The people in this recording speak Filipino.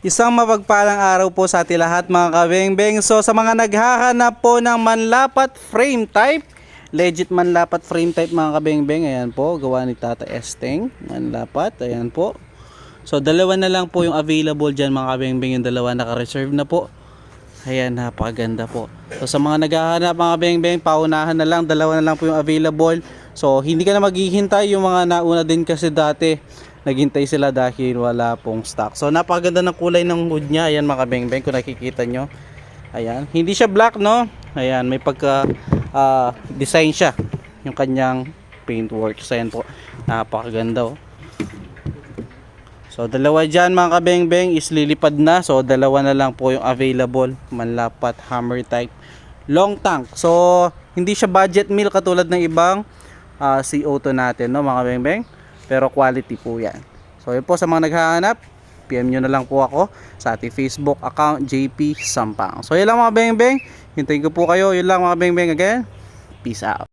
Isang mapagpalang araw po sa ating lahat mga kabengbeng. So sa mga naghahanap po ng manlapat frame type, legit manlapat frame type mga kabengbeng, ayan po, gawa ni Tata Esteng, manlapat, ayan po. So dalawa na lang po yung available dyan mga kabengbeng, yung dalawa naka-reserve na po. Ayan, napakaganda po. So sa mga naghahanap mga kabengbeng, paunahan na lang, dalawa na lang po yung available. So hindi ka na maghihintay, yung mga nauna din kasi dati naghintay sila dahil wala pong stock. So napakaganda ng kulay ng hood niya. Ayan mga kabengbeng, kung nakikita nyo. Ayan, hindi siya black no. Ayan, may pagka design siya yung kanyang paintwork. So ayan po, napakaganda oh. So dalawa dyan mga kabengbeng is lilipad na. So dalawa na lang po yung available, manlapat hammer type long tank. So hindi siya budget meal katulad ng ibang CO2 natin no mga kabengbeng, pero quality po yan. So yun po, sa mga naghahanap, PM nyo na lang po ako sa ating Facebook account, JP Sampang. So yun lang mga bengbeng, hintayin ko po kayo. Yun lang mga bengbeng, again, peace out.